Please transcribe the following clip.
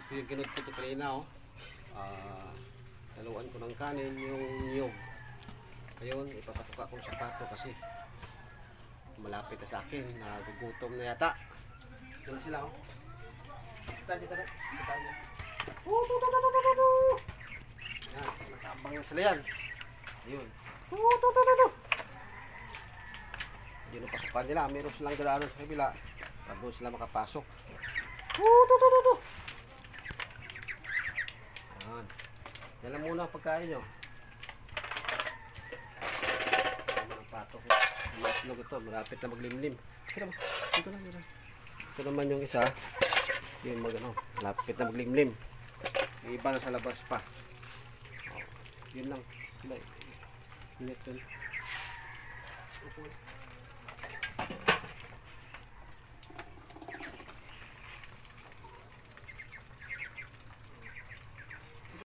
ginod ko ito kanina, oh. Daluan ko ng kanin yung niyog. Ayun, ipapatuka ko sa pato kasi malapit na sa akin, nagugutom na yata. Doon sila, oh. Dito na. Yan, nakaabang na sila yan. Ayun. Yun ang pasukan nila. Meron silang dadaanan sa kabila. Para doon sila makapasok. Ayan. Yan lang muna ang pagkain nyo. Ayan ang pato ko. Maslog ito. Malapit na maglimlim. Dito lang. Ito naman yung isa. Yung malapit na maglimlim. Yung iba na sa labas pa. Yun lang. Init yun.